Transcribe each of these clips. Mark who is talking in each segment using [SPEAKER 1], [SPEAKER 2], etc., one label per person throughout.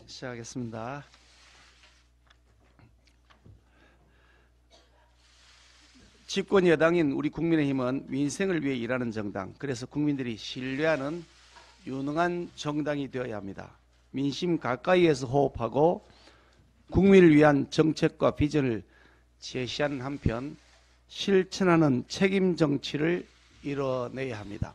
[SPEAKER 1] 시작하겠습니다. 집권 여당인 우리 국민의힘은 민생을 위해 일하는 정당, 그래서 국민들이 신뢰하는 유능한 정당이 되어야 합니다. 민심 가까이에서 호흡하고 국민을 위한 정책과 비전을 제시하는 한편 실천하는 책임 정치를 이뤄내야 합니다.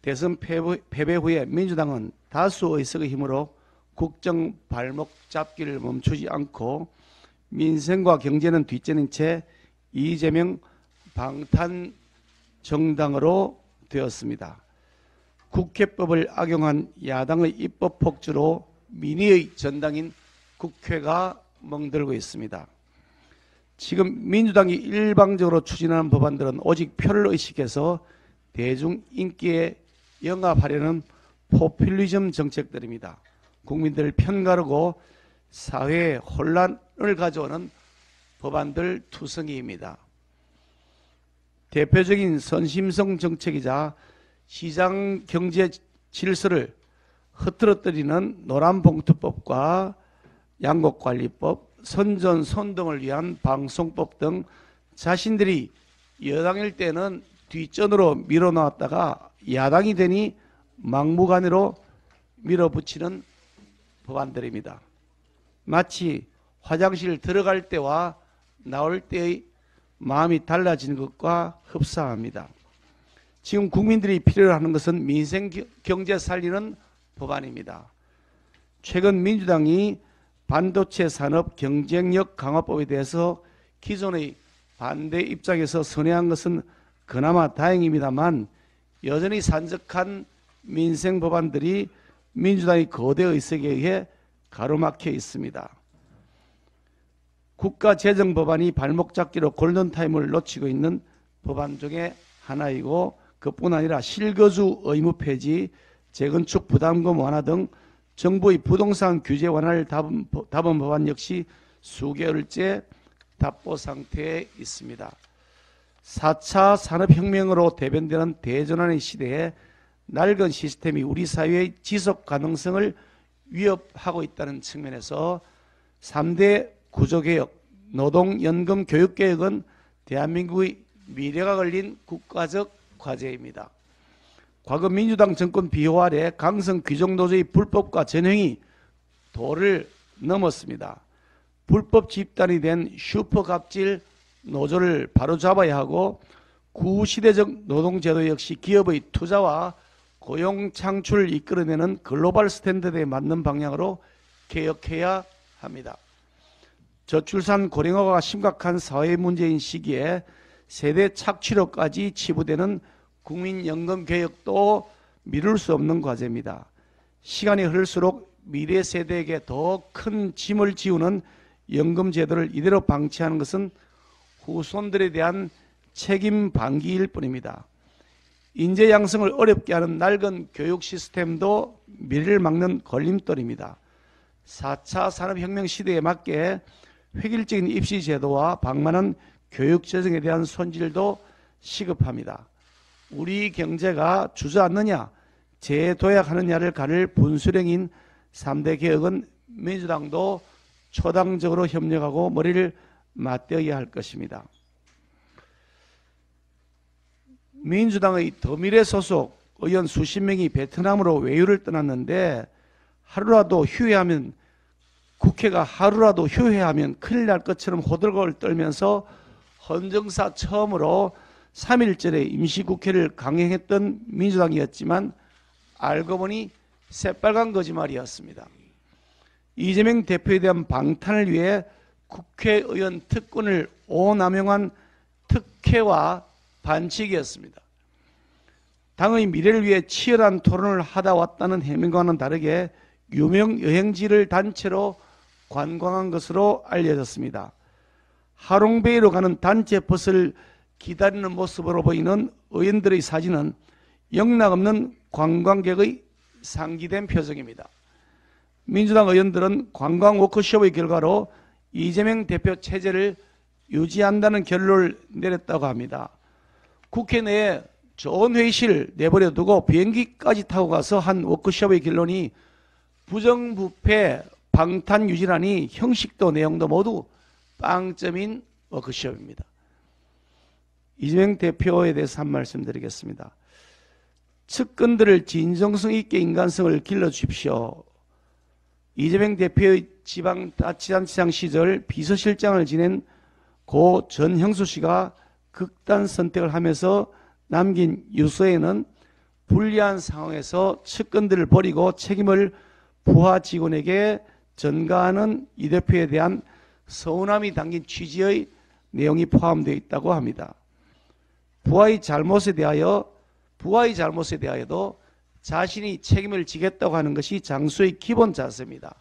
[SPEAKER 1] 대선 패배 후에 민주당은 다수 의석의 힘으로 국정 발목 잡기를 멈추지 않고 민생과 경제는 뒷전인 채 이재명 방탄 정당으로 되었습니다. 국회법을 악용한 야당의 입법 폭주로 민의의 전당인 국회가 멍들고 있습니다. 지금 민주당이 일방적으로 추진하는 법안들은 오직 표를 의식해서 대중 인기에 영합하려는 포퓰리즘 정책들입니다. 국민들을 편가르고 사회에 혼란을 가져오는 법안들 투성이입니다. 대표적인 선심성 정책이자 시장 경제 질서를 흐트러뜨리는 노란봉투법과 양곡관리법, 선전선동을 위한 방송법 등 자신들이 여당일 때는 뒷전으로 밀어놓았다가 야당이 되니 막무가내로 밀어붙이는 법안들입니다. 마치 화장실 들어갈 때와 나올 때의 마음이 달라지는 것과 흡사합니다. 지금 국민들이 필요로 하는 것은 민생 경제 살리는 법안입니다. 최근 민주당이 반도체 산업 경쟁력 강화법에 대해서 기존의 반대 입장에서 선회한 것은 그나마 다행입니다만 여전히 산적한 민생 법안들이 민주당의 거대 의석에 의해 가로막혀 있습니다. 국가재정법안이 발목 잡기로 골든타임을 놓치고 있는 법안 중에 하나이고 그뿐 아니라 실거주 의무 폐지, 재건축 부담금 완화 등 정부의 부동산 규제 완화를 담은 법안 역시 수개월째 답보 상태에 있습니다. 4차 산업혁명으로 대변되는 대전환의 시대에 낡은 시스템이 우리 사회의 지속 가능성을 위협하고 있다는 측면에서 3대 구조개혁, 노동연금 교육개혁은 대한민국의 미래가 걸린 국가적 과제입니다. 과거 민주당 정권 비호 아래 강성 귀족노조의 불법과 전횡이 도를 넘었습니다. 불법 집단이 된 슈퍼갑질 노조를 바로잡아야 하고 구시대적 노동제도 역시 기업의 투자와 고용 창출을 이끌어내는 글로벌 스탠더드에 맞는 방향으로 개혁해야 합니다. 저출산 고령화가 심각한 사회 문제인 시기에 세대 착취로까지 치부되는 국민연금 개혁도 미룰 수 없는 과제입니다. 시간이 흐를수록 미래 세대에게 더 큰 짐을 지우는 연금 제도를 이대로 방치하는 것은 후손들에 대한 책임 방기일 뿐입니다. 인재 양성을 어렵게 하는 낡은 교육 시스템도 미래를 막는 걸림돌입니다. 4차 산업혁명 시대에 맞게 획일적인 입시 제도와 방만한 교육 재정에 대한 손질도 시급합니다. 우리 경제가 주저앉느냐 재도약하느냐를 가릴 분수령인 3대 개혁은 민주당도 초당적으로 협력하고 머리를 맞대어야 할 것입니다. 민주당의 더미래 소속 의원 수십 명이 베트남으로 외유를 떠났는데 국회가 하루라도 휴회하면 큰일 날 것처럼 호들갑을 떨면서 헌정사 처음으로 3.1절에 임시국회를 강행했던 민주당이었지만 알고 보니 새빨간 거짓말이었습니다. 이재명 대표에 대한 방탄을 위해 국회의원 특권을 오남용한 특혜와 반칙이었습니다. 당의 미래를 위해 치열한 토론을 하다 왔다는 해명과는 다르게 유명 여행지를 단체로 관광한 것으로 알려졌습니다. 하롱베이로 가는 단체 버스를 기다리는 모습으로 보이는 의원들의 사진은 영락없는 관광객의 상기된 표정입니다. 민주당 의원들은 관광 워크숍의 결과로 이재명 대표 체제를 유지한다는 결론을 내렸다고 합니다. 국회 내에 좋은 회의실을 내버려 두고 비행기까지 타고 가서 한 워크숍의 결론이 부정부패 방탄유진안이 형식도 내용도 모두 빵점인 워크숍입니다. 이재명 대표에 대해서 한 말씀 드리겠습니다. 측근들을 진정성 있게 인간성을 길러주십시오. 이재명 대표의 지방자치단체장 시절 비서실장을 지낸 고 전형수 씨가 극단 선택을 하면서 남긴 유서에는 불리한 상황에서 측근들을 버리고 책임을 부하 직원에게 전가하는 이 대표에 대한 서운함이 담긴 취지의 내용이 포함되어 있다고 합니다. 부하의 잘못에 대하여도 자신이 책임을 지겠다고 하는 것이 장수의 기본 자세입니다.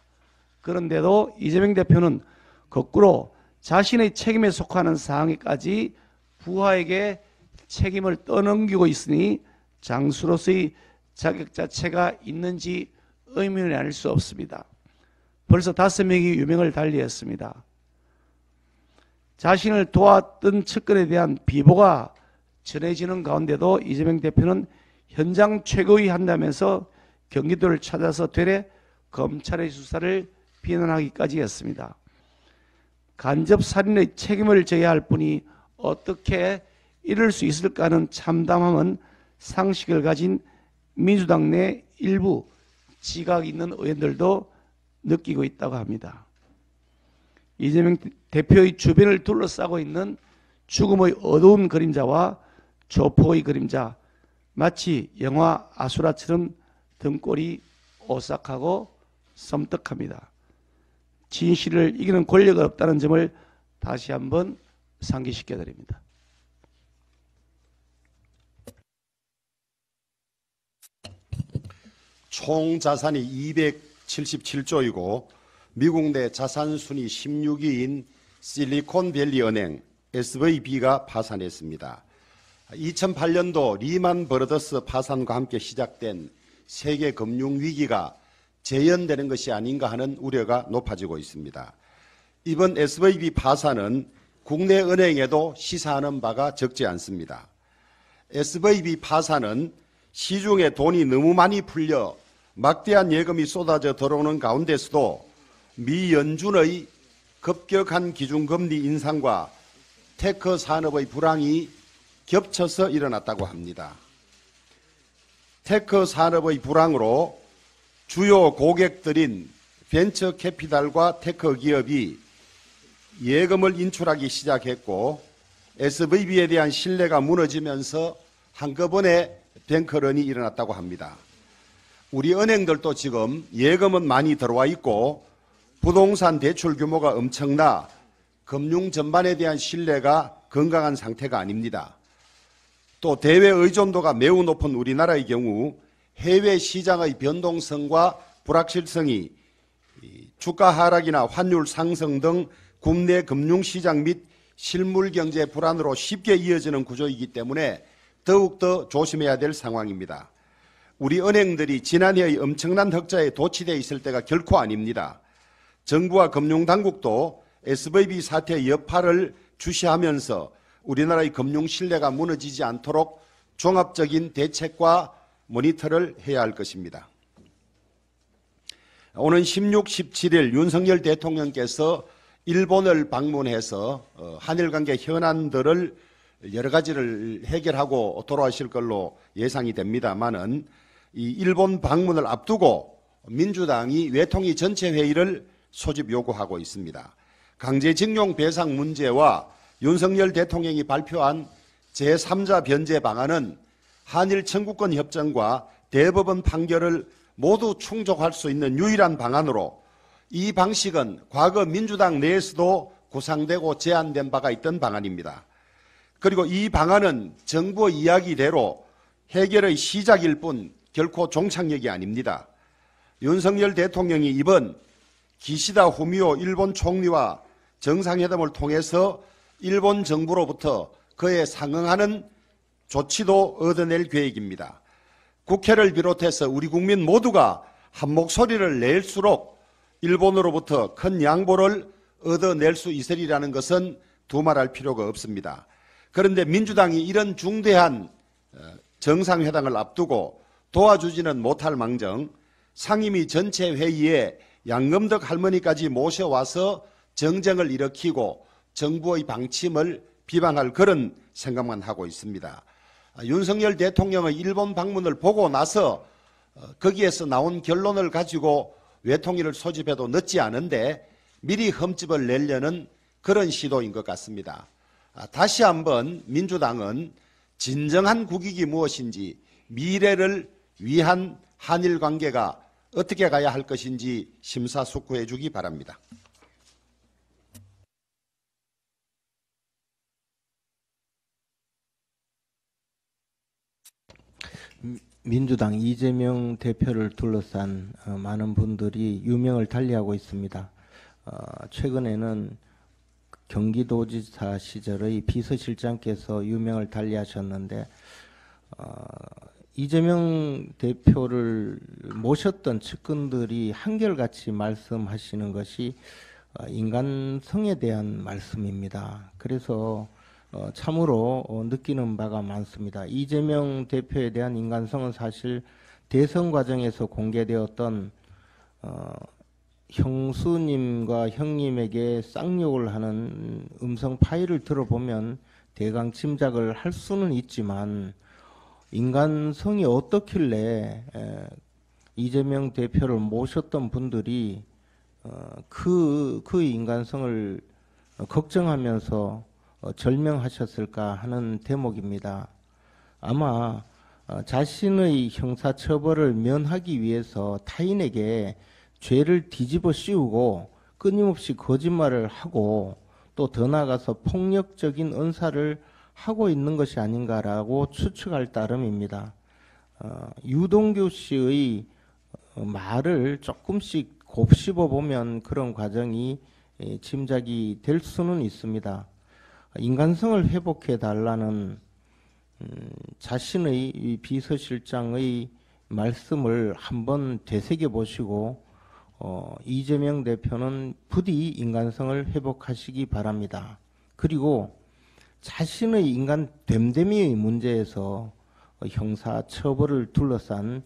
[SPEAKER 1] 그런데도 이재명 대표는 거꾸로 자신의 책임에 속하는 사항에까지 부하에게 책임을 떠넘기고 있으니 장수로서의 자격 자체가 있는지 의문이 아닐 수 없습니다. 벌써 5명이 유명을 달리했습니다. 자신을 도왔던 측근에 대한 비보가 전해지는 가운데도 이재명 대표는 현장 최고위 한다면서 경기도를 찾아서 되레 검찰의 수사를 비난하기까지 했습니다. 간접살인의 책임을 져야 할 분이 어떻게 이럴 수 있을까 하는 참담함은 상식을 가진 민주당 내 일부 지각 있는 의원들도 느끼고 있다고 합니다. 이재명 대표의 주변을 둘러싸고 있는 죽음의 어두운 그림자와 조폭의 그림자, 마치 영화 아수라처럼 등골이 오싹하고 섬뜩합니다. 진실을 이기는 권력은 없다는 점을 다시 한번 상기시켜 드립니다.
[SPEAKER 2] 총 자산이 277조이고 미국 내 자산 순위 16위인 실리콘밸리 은행 SVB가 파산했습니다. 2008년도 리만 브러더스 파산과 함께 시작된 세계 금융 위기가 재현되는 것이 아닌가 하는 우려가 높아지고 있습니다. 이번 SVB 파산은 국내 은행에도 시사하는 바가 적지 않습니다. SVB 파산은 시중에 돈이 너무 많이 풀려 막대한 예금이 쏟아져 들어오는 가운데서도 미 연준의 급격한 기준금리 인상과 테크 산업의 불황이 겹쳐서 일어났다고 합니다. 테크 산업의 불황으로 주요 고객들인 벤처 캐피탈과 테크 기업이 예금을 인출하기 시작했고 SVB에 대한 신뢰가 무너지면서 한꺼번에 뱅크런이 일어났다고 합니다. 우리 은행들도 지금 예금은 많이 들어와 있고 부동산 대출 규모가 엄청나 금융 전반에 대한 신뢰가 건강한 상태가 아닙니다. 또 대외 의존도가 매우 높은 우리나라의 경우 해외 시장의 변동성과 불확실성이 주가 하락이나 환율 상승 등 국내 금융시장 및 실물 경제 불안으로 쉽게 이어지는 구조이기 때문에 더욱더 조심해야 될 상황입니다. 우리 은행들이 지난해의 엄청난 흑자에 도취되어 있을 때가 결코 아닙니다. 정부와 금융당국도 SVB 사태의 여파를 주시하면서 우리나라의 금융 신뢰가 무너지지 않도록 종합적인 대책과 모니터를 해야 할 것입니다. 오는 16, 17일 윤석열 대통령께서 일본을 방문해서 한일 관계 현안들을 여러 가지를 해결하고 돌아오실 걸로 예상이 됩니다만은 이 일본 방문을 앞두고 민주당이 외통위 전체 회의를 소집 요구하고 있습니다. 강제징용 배상 문제와 윤석열 대통령이 발표한 제3자 변제 방안은 한일 청구권 협정과 대법원 판결을 모두 충족할 수 있는 유일한 방안으로 이 방식은 과거 민주당 내에서도 구상되고 제안된 바가 있던 방안입니다. 그리고 이 방안은 정부의 이야기대로 해결의 시작일 뿐 결코 종착역이 아닙니다. 윤석열 대통령이 이번 기시다 후미오 일본 총리와 정상회담을 통해서 일본 정부로부터 그에 상응하는 조치도 얻어낼 계획입니다. 국회를 비롯해서 우리 국민 모두가 한 목소리를 낼수록 일본으로부터 큰 양보를 얻어낼 수 있으리라는 것은 두말할 필요가 없습니다. 그런데 민주당이 이런 중대한 정상회담을 앞두고 도와주지는 못할 망정 상임위 전체 회의에 양금덕 할머니까지 모셔와서 정쟁을 일으키고 정부의 방침을 비방할 그런 생각만 하고 있습니다. 윤석열 대통령의 일본 방문을 보고 나서 거기에서 나온 결론을 가지고 외통위를 소집해도 늦지 않은데 미리 흠집을 내려는 그런 시도인 것 같습니다. 다시 한번 민주당은 진정한 국익이 무엇인지, 미래를 위한 한일 관계가 어떻게 가야 할 것인지 심사숙고해 주기 바랍니다.
[SPEAKER 3] 민주당 이재명 대표를 둘러싼 많은 분들이 유명을 달리하고 있습니다. 최근에는 경기도지사 시절의 비서실장께서 유명을 달리하셨는데 이재명 대표를 모셨던 측근들이 한결같이 말씀하시는 것이 인간성에 대한 말씀입니다. 그래서 참으로 느끼는 바가 많습니다. 이재명 대표에 대한 인간성은 사실 대선 과정에서 공개되었던 형수님과 형님에게 쌍욕을 하는 음성 파일을 들어보면 대강 짐작을 할 수는 있지만 인간성이 어떻길래 이재명 대표를 모셨던 분들이 그 인간성을 걱정하면서 절명하셨을까 하는 대목입니다. 아마 자신의 형사처벌을 면하기 위해서 타인에게 죄를 뒤집어 씌우고 끊임없이 거짓말을 하고 또 더 나아가서 폭력적인 언사를 하고 있는 것이 아닌가라고 추측할 따름입니다. 유동규 씨의 말을 조금씩 곱씹어 보면 그런 과정이 짐작이 될 수는 있습니다. 인간성을 회복해 달라는 자신의 비서실장의 말씀을 한번 되새겨 보시고 이재명 대표는 부디 인간성을 회복하시기 바랍니다. 그리고 자신의 인간 됨됨이의 문제에서 형사처벌을 둘러싼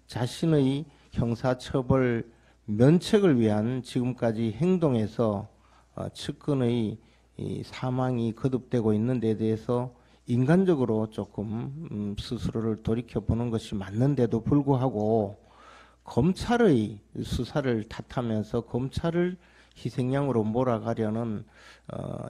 [SPEAKER 3] 자신의 형사처벌 면책을 위한 지금까지 행동에서 측근의 사망이 거듭되고 있는 데 대해서 인간적으로 조금 스스로를 돌이켜보는 것이 맞는데도 불구하고 검찰의 수사를 탓하면서 검찰을 희생양으로 몰아가려는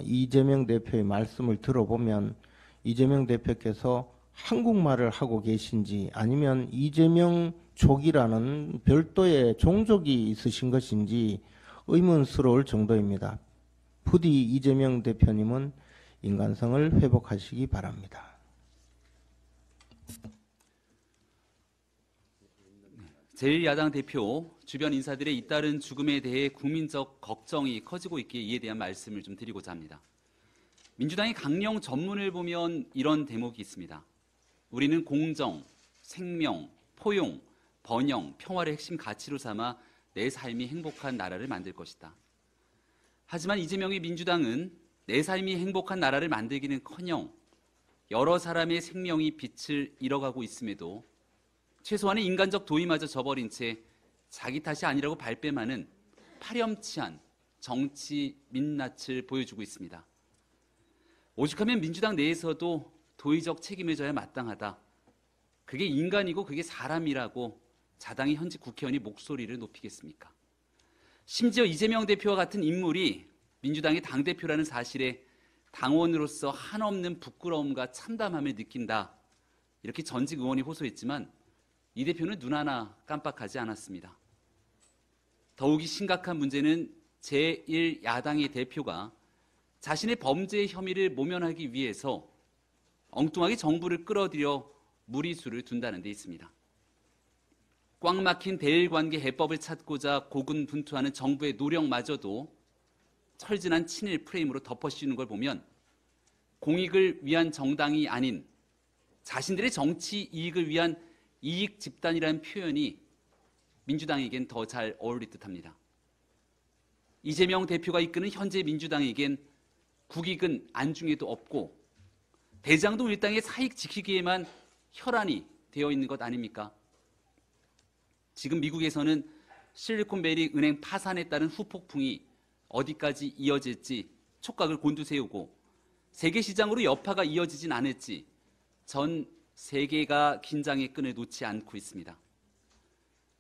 [SPEAKER 3] 이재명 대표의 말씀을 들어보면 이재명 대표께서 한국말을 하고 계신지 아니면 이재명족이라는 별도의 종족이 있으신 것인지 의문스러울 정도입니다. 부디 이재명 대표님은 인간성을 회복하시기 바랍니다.
[SPEAKER 4] 제1야당 대표, 주변 인사들의 잇따른 죽음에 대해 국민적 걱정이 커지고 있기에 이에 대한 말씀을 좀 드리고자 합니다. 민주당의 강령 전문을 보면 이런 대목이 있습니다. 우리는 공정, 생명, 포용, 번영, 평화를 핵심 가치로 삼아 내 삶이 행복한 나라를 만들 것이다. 하지만 이재명의 민주당은 내 삶이 행복한 나라를 만들기는커녕 여러 사람의 생명이 빛을 잃어가고 있음에도 최소한의 인간적 도의마저 저버린 채 자기 탓이 아니라고 발뺌하는 파렴치한 정치 민낯을 보여주고 있습니다. 오죽하면 민주당 내에서도 도의적 책임을 져야 마땅하다. 그게 인간이고 그게 사람이라고 자당의 현직 국회의원이 목소리를 높이겠습니까? 심지어 이재명 대표와 같은 인물이 민주당의 당대표라는 사실에 당원으로서 한없는 부끄러움과 참담함을 느낀다. 이렇게 전직 의원이 호소했지만 이 대표는 눈 하나 깜빡하지 않았습니다. 더욱이 심각한 문제는 제1야당의 대표가 자신의 범죄 혐의를 모면하기 위해서 엉뚱하게 정부를 끌어들여 무리수를 둔다는 데 있습니다. 꽉 막힌 대일관계 해법을 찾고자 고군분투하는 정부의 노력마저도 철진한 친일 프레임으로 덮어씌우는 걸 보면 공익을 위한 정당이 아닌 자신들의 정치 이익을 위한 이익 집단이라는 표현이 민주당에겐 더 잘 어울릴 듯합니다. 이재명 대표가 이끄는 현재 민주당에겐 국익은 안중에도 없고 대장동 일당의 사익 지키기에만 혈안이 되어 있는 것 아닙니까? 지금 미국에서는 실리콘밸리 은행 파산에 따른 후폭풍이 어디까지 이어질지 촉각을 곤두세우고 세계 시장으로 여파가 이어지진 않을지 전 세계가 긴장의 끈을 놓지 않고 있습니다.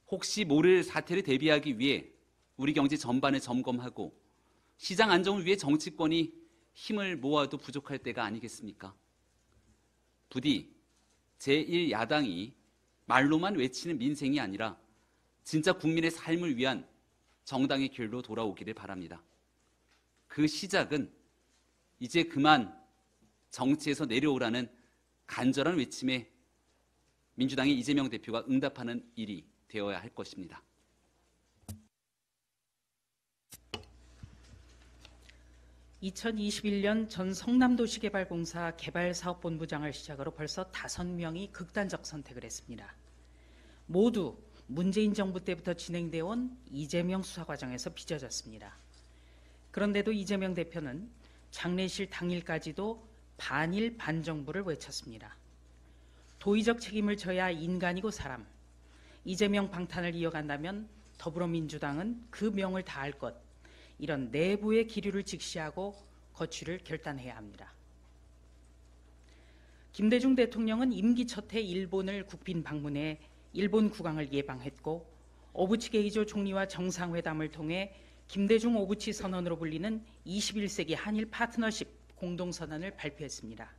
[SPEAKER 4] 혹시 모를 사태를 대비하기 위해 우리 경제 전반을 점검하고 시장 안정을 위해 정치권이 힘을 모아도 부족할 때가 아니겠습니까? 부디 제1야당이 말로만 외치는 민생이 아니라 진짜 국민의 삶을 위한 정당의 길로 돌아오기를 바랍니다. 그 시작은 이제 그만 정치에서 내려오라는 간절한 외침에 민주당의 이재명 대표가 응답하는 일이 되어야 할 것입니다.
[SPEAKER 5] (2021년) 전 성남도시개발공사 개발사업본부장을 시작으로 벌써 5명이 극단적 선택을 했습니다. 모두 문재인 정부 때부터 진행되어 온 이재명 수사 과정에서 빚어졌습니다. 그런데도 이재명 대표는 장례실 당일까지도 반일 반정부를 외쳤습니다. 도의적 책임을 져야 인간이고 사람, 이재명 방탄을 이어간다면 더불어민주당은 그 명을 다할 것, 이런 내부의 기류를 직시하고 거취를 결단해야 합니다. 김대중 대통령은 임기 첫해 일본을 국빈 방문해 일본 국왕을 예방했고 오부치 게이조 총리와 정상회담을 통해 김대중 오부치 선언으로 불리는 21세기 한일 파트너십 공동선언을 발표했습니다.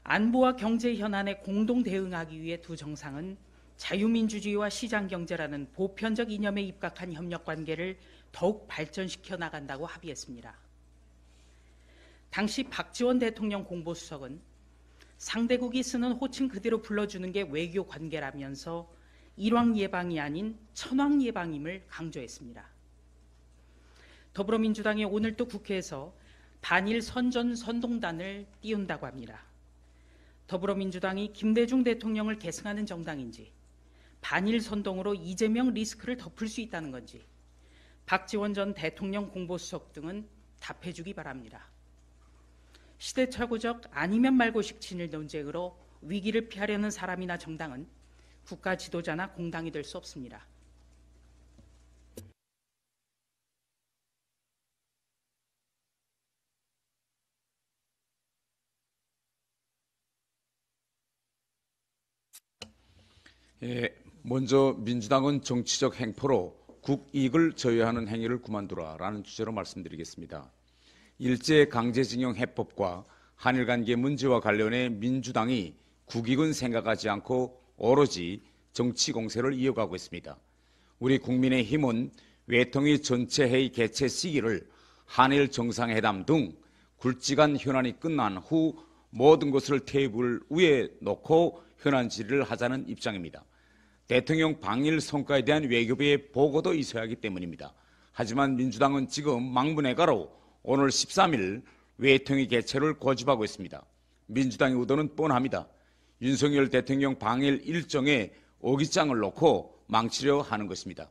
[SPEAKER 5] 안보와 경제 현안에 공동 대응하기 위해 두 정상은 자유민주주의와 시장경제라는 보편적 이념에 입각한 협력관계를 더욱 발전시켜 나간다고 합의했습니다. 당시 박지원 대통령 공보수석은 상대국이 쓰는 호칭 그대로 불러주는 게 외교 관계라면서 일왕 예방이 아닌 천왕 예방임을 강조했습니다. 더불어민주당이 오늘 또 국회에서 반일 선전 선동단을 띄운다고 합니다. 더불어민주당이 김대중 대통령을 계승하는 정당인지, 반일 선동으로 이재명 리스크를 덮을 수 있다는 건지 박지원 전 대통령 공보수석 등은 답해주기 바랍니다. 시대착오적 아니면 말고식 친일 논쟁으로 위기를 피하려는 사람이나 정당은 국가 지도자나 공당이 될 수 없습니다.
[SPEAKER 6] 먼저 민주당은 정치적 행포로 국익을 저해하는 행위를 그만두라라는 주제로 말씀드리겠습니다. 일제 강제징용 해법과 한일 관계 문제와 관련해 민주당이 국익은 생각하지 않고 오로지 정치 공세를 이어가고 있습니다. 우리 국민의힘은 외통위 전체 회의 개최 시기를 한일 정상회담 등 굵직한 현안이 끝난 후 모든 것을 테이블 위에 놓고 현안 질의를 하자는 입장입니다. 대통령 방일 성과에 대한 외교부의 보고도 있어야 하기 때문입니다. 하지만 민주당은 지금 망문회가로 오늘 13일 외통위 개최를 고집하고 있습니다. 민주당의 의도는 뻔합니다. 윤석열 대통령 방일 일정에 어깃장을 놓고 망치려 하는 것입니다.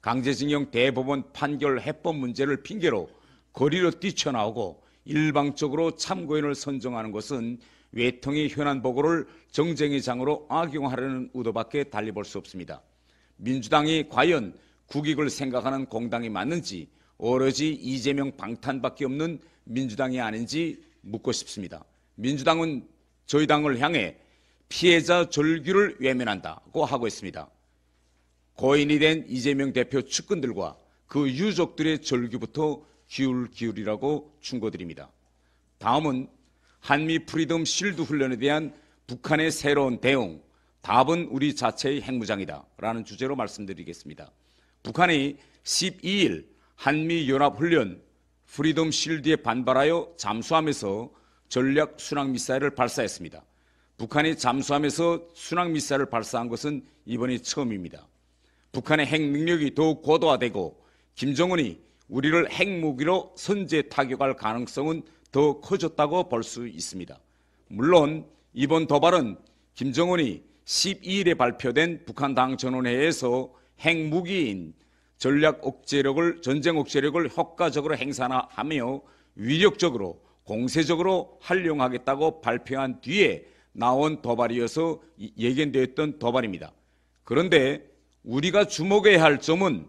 [SPEAKER 6] 강제징용 대법원 판결 해법 문제를 핑계로 거리로 뛰쳐나오고 일방적으로 참고인을 선정하는 것은 외통위 현안 보고를 정쟁의 장으로 악용하려는 의도밖에 달리 볼 수 없습니다. 민주당이 과연 국익을 생각하는 공당이 맞는지, 오로지 이재명 방탄밖에 없는 민주당이 아닌지 묻고 싶습니다. 민주당은 저희 당을 향해 피해자 절규를 외면한다고 하고 있습니다. 고인이 된 이재명 대표 측근들과 그 유족들의 절규부터 기울이라고 충고드립니다. 다음은 한미 프리덤 실드 훈련에 대한 북한의 새로운 대응, 답은 우리 자체의 핵무장이다 라는 주제로 말씀드리겠습니다. 북한이 12일 한미연합훈련 프리덤 실드에 반발하여 잠수함에서 전략 순항미사일을 발사했습니다. 북한이 잠수함에서 순항미사일을 발사한 것은 이번이 처음입니다. 북한의 핵 능력이 더욱 고도화되고 김정은이 우리를 핵무기로 선제 타격할 가능성은 더 커졌다고 볼 수 있습니다. 물론 이번 도발은 김정은이 12일에 발표된 북한 당 전원회의에서 핵무기인 전쟁 억제력을 효과적으로 행사하며 위력적으로 공세적으로 활용하겠다고 발표한 뒤에 나온 도발이어서 예견되었던 도발입니다. 그런데 우리가 주목해야 할 점은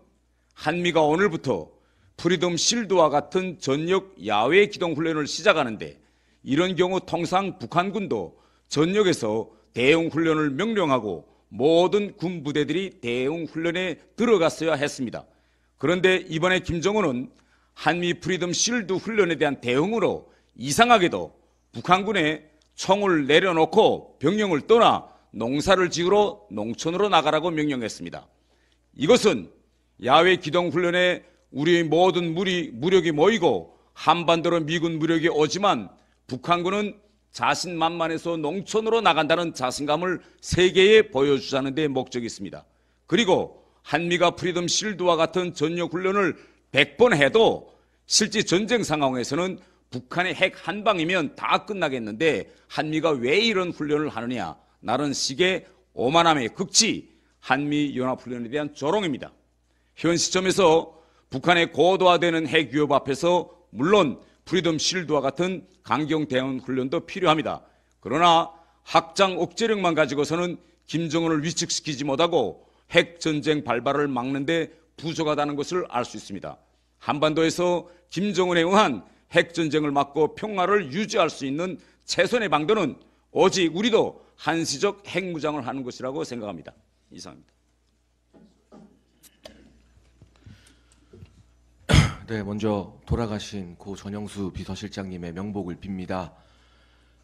[SPEAKER 6] 한미가 오늘부터 프리덤 실드와 같은 전역 야외 기동 훈련을 시작하는데, 이런 경우 통상 북한군도 전역에서 대응 훈련을 명령하고 모든 군 부대들이 대응 훈련에 들어갔어야 했습니다. 그런데 이번에 김정은은 한미 프리덤 실드 훈련에 대한 대응으로 이상하게도 북한군에 총을 내려놓고 병영을 떠나 농사를 지으러 농촌으로 나가라고 명령했습니다. 이것은 야외 기동 훈련에 우리의 모든 무력이 모이고 한반도로 미군 무력이 오지만 북한군은 자신만만해서 농촌으로 나간다는 자신감을 세계에 보여주자는 데 목적이 있습니다. 그리고 한미가 프리덤 실드와 같은 전역 훈련을 100번 해도 실제 전쟁 상황에서는 북한의 핵 한 방이면 다 끝나겠는데 한미가 왜 이런 훈련을 하느냐, 라는 식의 오만함의 극치, 한미 연합훈련에 대한 조롱입니다. 현 시점에서 북한의 고도화되는 핵 위협 앞에서 물론 프리덤 실드와 같은 강경 대응 훈련도 필요합니다. 그러나 확장 억제력만 가지고서는 김정은을 위축시키지 못하고 핵 전쟁 발발을 막는데 부족하다는 것을 알 수 있습니다. 한반도에서 김정은에 의한 핵 전쟁을 막고 평화를 유지할 수 있는 최선의 방도는 오직 우리도 한시적 핵무장을 하는 것이라고 생각합니다. 이상입니다.
[SPEAKER 7] 네, 먼저 돌아가신 고 전영수 비서실장님의 명복을 빕니다.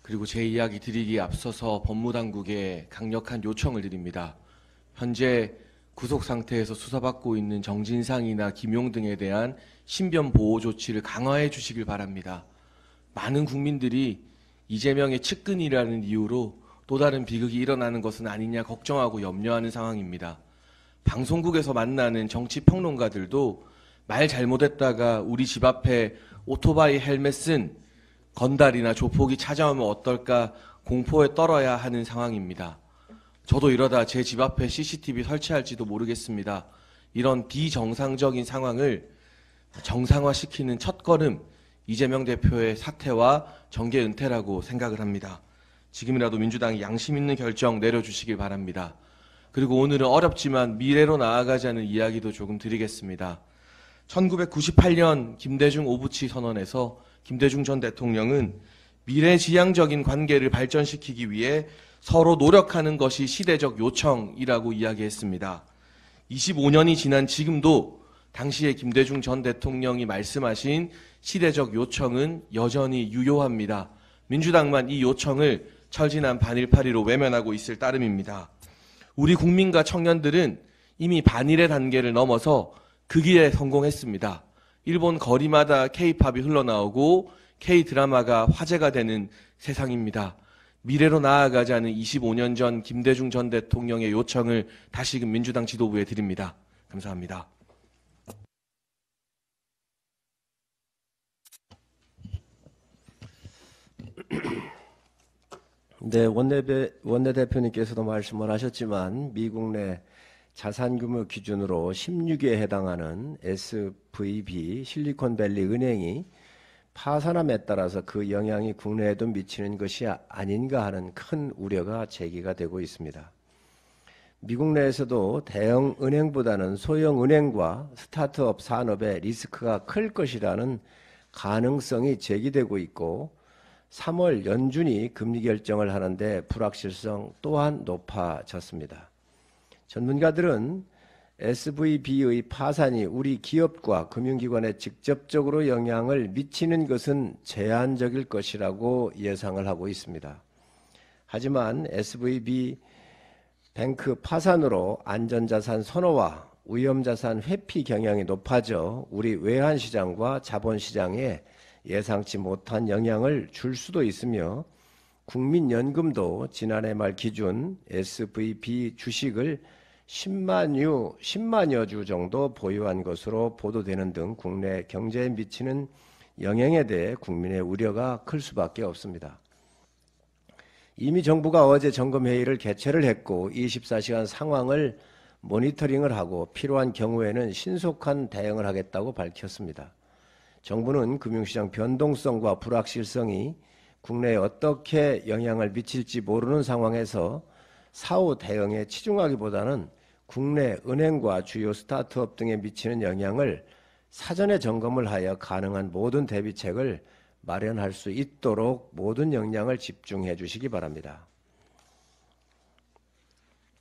[SPEAKER 7] 그리고 제 이야기 드리기에 앞서서 법무당국에 강력한 요청을 드립니다. 현재 구속 상태에서 수사받고 있는 정진상이나 김용 등에 대한 신변 보호 조치를 강화해 주시길 바랍니다. 많은 국민들이 이재명의 측근이라는 이유로 또 다른 비극이 일어나는 것은 아니냐 걱정하고 염려하는 상황입니다. 방송국에서 만나는 정치 평론가들도 말 잘못했다가 우리 집 앞에 오토바이 헬멧 쓴 건달이나 조폭이 찾아오면 어떨까 공포에 떨어야 하는 상황입니다. 저도 이러다 제 집 앞에 CCTV 설치할지도 모르겠습니다. 이런 비정상적인 상황을 정상화시키는 첫걸음, 이재명 대표의 사퇴와 정계 은퇴라고 생각을 합니다. 지금이라도 민주당이 양심 있는 결정 내려주시길 바랍니다. 그리고 오늘은 어렵지만 미래로 나아가자는 이야기도 조금 드리겠습니다. 1998년 김대중 오부치 선언에서 김대중 전 대통령은 미래지향적인 관계를 발전시키기 위해 서로 노력하는 것이 시대적 요청이라고 이야기했습니다. 25년이 지난 지금도 당시에 김대중 전 대통령이 말씀하신 시대적 요청은 여전히 유효합니다. 민주당만 이 요청을 철진한 반일파리로 외면하고 있을 따름입니다. 우리 국민과 청년들은 이미 반일의 단계를 넘어서 그 길에 성공했습니다. 일본 거리마다 K-팝이 흘러나오고 K-드라마가 화제가 되는 세상입니다. 미래로 나아가자는 25년 전 김대중 전 대통령의 요청을 다시금 민주당 지도부에 드립니다. 감사합니다.
[SPEAKER 8] 네, 원내대표님께서도 말씀을 하셨지만 미국 내 자산규모 기준으로 16위에 해당하는 SVB 실리콘밸리 은행이 파산함에 따라서 그 영향이 국내에도 미치는 것이 아닌가 하는 큰 우려가 제기가 되고 있습니다. 미국 내에서도 대형 은행보다는 소형 은행과 스타트업 산업의 리스크가 클 것이라는 가능성이 제기되고 있고 3월 연준이 금리 결정을 하는데 불확실성 또한 높아졌습니다. 전문가들은 SVB의 파산이 우리 기업과 금융기관에 직접적으로 영향을 미치는 것은 제한적일 것이라고 예상을 하고 있습니다. 하지만 SVB 뱅크 파산으로 안전자산 선호와 위험자산 회피 경향이 높아져 우리 외환시장과 자본시장에 예상치 못한 영향을 줄 수도 있으며 국민연금도 지난해 말 기준 SVB 주식을 10만여 주 정도 보유한 것으로 보도되는 등 국내 경제에 미치는 영향에 대해 국민의 우려가 클 수밖에 없습니다. 이미 정부가 어제 점검회의를 개최를 했고 24시간 상황을 모니터링을 하고 필요한 경우에는 신속한 대응을 하겠다고 밝혔습니다. 정부는 금융시장 변동성과 불확실성이 국내에 어떻게 영향을 미칠지 모르는 상황에서 사후 대응에 치중하기보다는 국내 은행과 주요 스타트업 등에 미치는 영향을 사전에 점검을 하여 가능한 모든 대비책을 마련할 수 있도록 모든 역량을 집중해 주시기 바랍니다.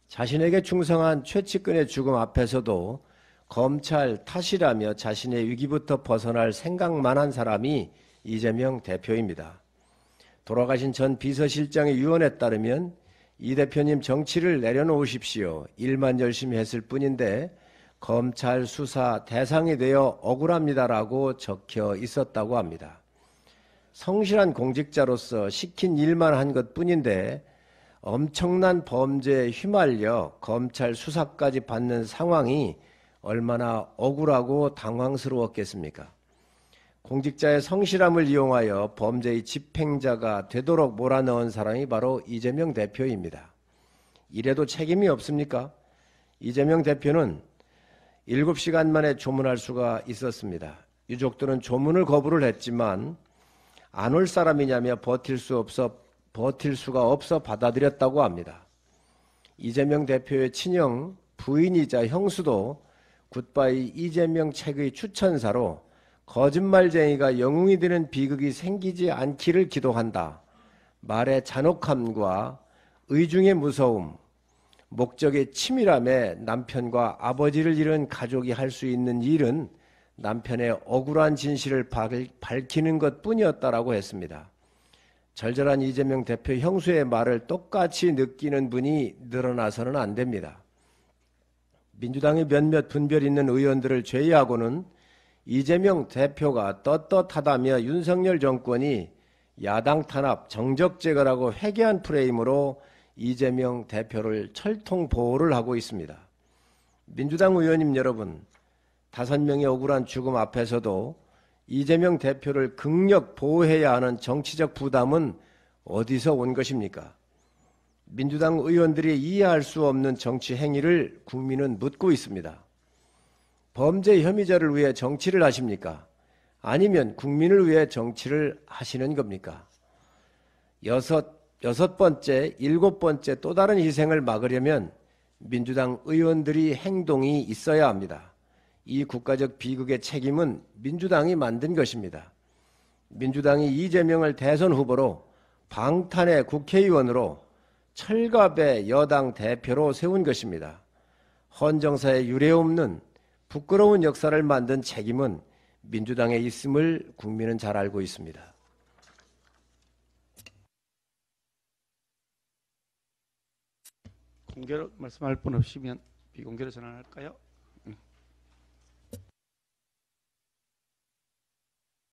[SPEAKER 8] 자신에게 충성한 최측근의 죽음 앞에서도 검찰 탓이라며 자신의 위기부터 벗어날 생각만 한 사람이 이재명 대표입니다. 돌아가신 전 비서실장의 유언에 따르면 이 대표님 정치를 내려놓으십시오. 일만 열심히 했을 뿐인데 검찰 수사 대상이 되어 억울합니다라고 적혀 있었다고 합니다. 성실한 공직자로서 시킨 일만 한 것뿐인데 엄청난 범죄에 휘말려 검찰 수사까지 받는 상황이 얼마나 억울하고 당황스러웠겠습니까? 공직자의 성실함을 이용하여 범죄의 집행자가 되도록 몰아넣은 사람이 바로 이재명 대표입니다. 이래도 책임이 없습니까? 이재명 대표는 7시간 만에 조문할 수가 있었습니다. 유족들은 조문을 거부를 했지만 안 올 사람이냐며 버틸 수가 없어 받아들였다고 합니다. 이재명 대표의 친형 부인이자 형수도 굿바이 이재명 책의 추천사로 거짓말쟁이가 영웅이 되는 비극이 생기지 않기를 기도한다. 말의 잔혹함과 의중의 무서움, 목적의 치밀함에 남편과 아버지를 잃은 가족이 할 수 있는 일은 남편의 억울한 진실을 밝히는 것뿐이었다라고 했습니다. 절절한 이재명 대표 형수의 말을 똑같이 느끼는 분이 늘어나서는 안 됩니다. 민주당의 몇몇 분별 있는 의원들을 제외하고는 이재명 대표가 떳떳하다며 윤석열 정권이 야당 탄압, 정적 제거라고 회개한 프레임으로 이재명 대표를 철통 보호를 하고 있습니다. 민주당 의원님 여러분, 5명의 억울한 죽음 앞에서도 이재명 대표를 극력 보호해야 하는 정치적 부담은 어디서 온 것입니까? 민주당 의원들이 이해할 수 없는 정치 행위를 국민은 묻고 있습니다. 범죄 혐의자를 위해 정치를 하십니까? 아니면 국민을 위해 정치를 하시는 겁니까? 여섯 번째, 7번째 또 다른 희생을 막으려면 민주당 의원들이 행동이 있어야 합니다. 이 국가적 비극의 책임은 민주당이 만든 것입니다. 민주당이 이재명을 대선 후보로 방탄의 국회의원으로 철갑의 여당 대표로 세운 것입니다. 헌정사에 유례없는 부끄러운 역사를 만든 책임은 민주당에 있음을 국민은 잘 알고 있습니다.
[SPEAKER 1] 공개로 말씀할 분 없으면 비공개로 전환할까요?